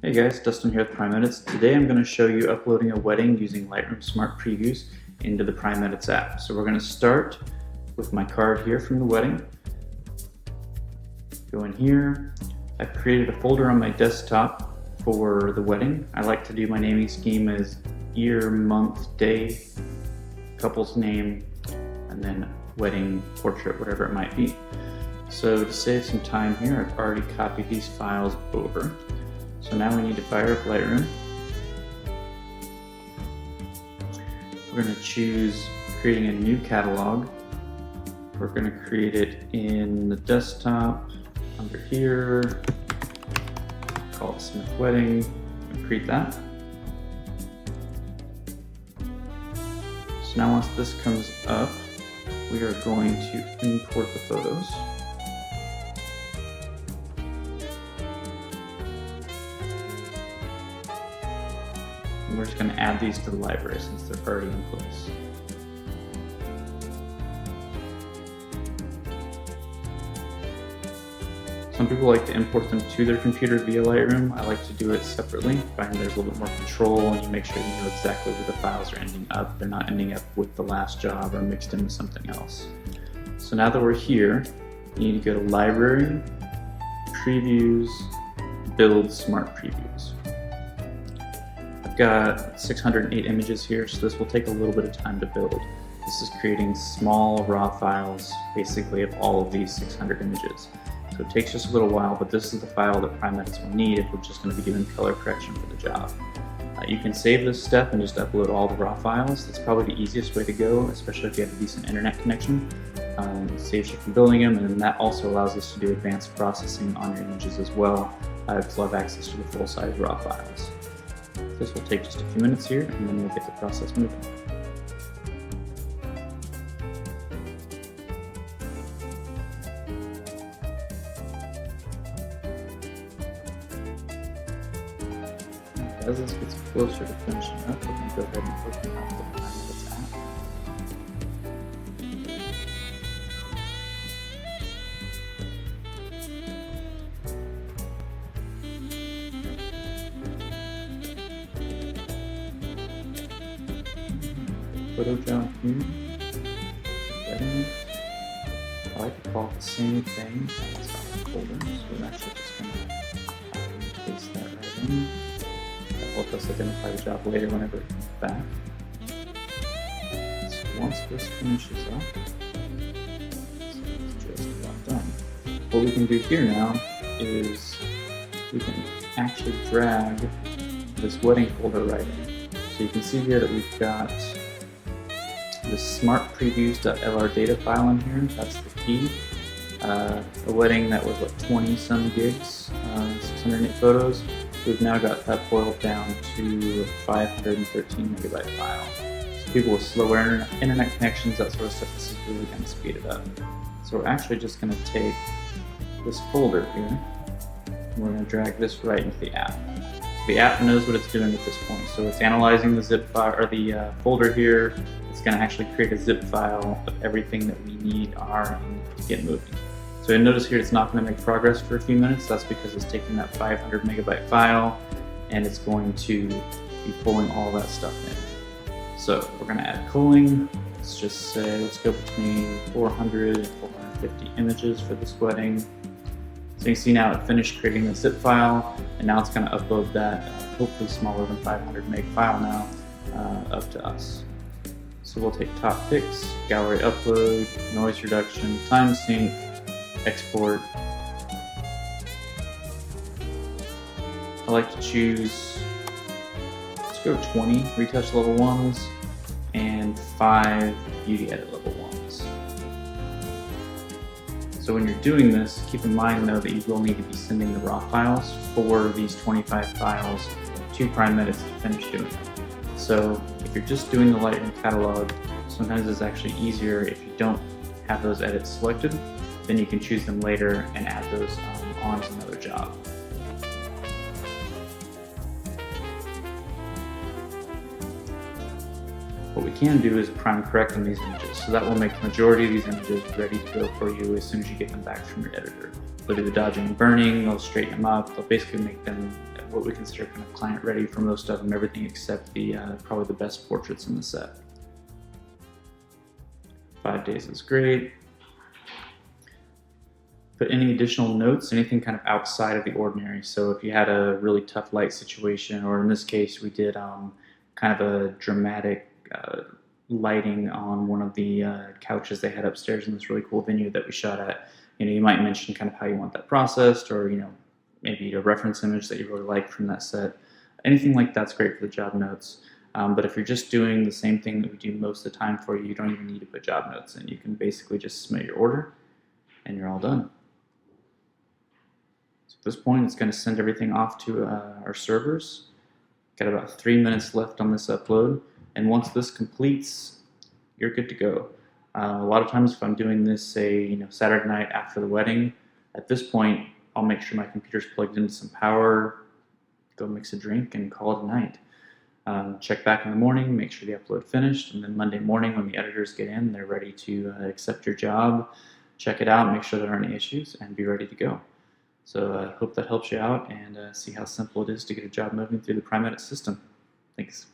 Hey guys, Dustin here with Prime Edits. Today I'm going to show you uploading a wedding using Lightroom Smart Previews into the Prime Edits app. So we're going to start with my card here from the wedding. Go in here. I've created a folder on my desktop for the wedding. I like to do my naming scheme as year, month, day, couple's name, and then wedding, portrait, whatever it might be. So to save some time here, I've already copied these files over. So now we need to fire up Lightroom. We're going to choose creating a new catalog. We're going to create it in the desktop under here. Call it Smith Wedding and create that. So now once this comes up, we are going to import the photos. And we're just going to add these to the library since they're already in place. Some people like to import them to their computer via Lightroom. I like to do it separately. I find there's a little bit more control and you make sure you know exactly where the files are ending up. They're not ending up with the last job or mixed in with something else. So now that we're here, you need to go to Library, Previews, Build Smart Previews. I've got 608 images here, so this will take a little bit of time to build. This is creating small raw files, basically of all of these 600 images. So it takes just a little while, but this is the file that Prime Edits will need if we're just going to be doing color correction for the job. You can save this step and just upload all the raw files. That's probably the easiest way to go, especially if you have a decent internet connection. It saves you from building them, and then that also allows us to do advanced processing on your images as well, because we'll have access to the full-size raw files. This will take just a few minutes here, and then we'll get the process moving. As this gets closer to finishing up, we can go ahead and open up the Prime Edits app. Photo job here. Wedding. I like to call it the same thing as our folder, so we're actually just going to paste that right in. Help us identify the job later whenever it comes back. So once this finishes up, it's just about done. What we can do here now is we can actually drag this wedding folder right in. So you can see here that we've got the smartpreviews.lr data file in here. That's the key. A wedding that was what, 20 some gigs, 608 photos. We've now got that boiled down to 513 megabyte file. So people with slower internet connections, that sort of stuff, this is really going to speed it up. So we're actually just going to take this folder here, and we're going to drag this right into the app. So the app knows what it's doing at this point. So it's analyzing the zip file, or the folder here. It's going to actually create a zip file of everything that we need on our end to get moving. So you'll notice here it's not going to make progress for a few minutes. That's because it's taking that 500 megabyte file and it's going to be pulling all that stuff in. So we're going to add culling. Let's just say, let's go between 400 and 450 images for this wedding. So you can see now it finished creating the zip file, and now it's going to upload that hopefully smaller than 500 meg file now up to us. So we'll take top picks, gallery upload, noise reduction, time sync, export. I like to choose, let's go 20 retouch level 1s and 5 beauty edit level 1s. So when you're doing this, keep in mind though that you will need to be sending the raw files for these 25 files to Prime Edits to finish doing it. So if you're just doing the Lightroom catalog, sometimes it's actually easier if you don't have those edits selected. Then you can choose them later and add those on to another job. What we can do is prime correct on these images, so that will make the majority of these images ready to go for you as soon as you get them back from your editor. They'll do the dodging and burning, they'll straighten them up, they'll basically make them what we consider kind of client ready for most of them, everything except the probably the best portraits in the set. 5 days is great. But any additional notes, anything kind of outside of the ordinary. So if you had a really tough light situation, or in this case we did kind of a dramatic lighting on one of the couches they had upstairs in this really cool venue that we shot at. You might mention kind of how you want that processed, or maybe a reference image that you really like from that set. Anything like that's great for the job notes. But if you're just doing the same thing that we do most of the time for you, you don't even need to put job notes in. You can basically just submit your order and you're all done. So at this point, it's going to send everything off to our servers. Got about 3 minutes left on this upload, and once this completes, you're good to go. A lot of times if I'm doing this, say, Saturday night after the wedding, at this point, I'll make sure my computer's plugged into some power, go mix a drink, and call it a night. Check back in the morning, make sure the upload finished, and then Monday morning when the editors get in, they're ready to accept your job, check it out, make sure there aren't any issues, and be ready to go. So I hope that helps you out, and see how simple it is to get a job moving through the Prime Edit system. Thanks.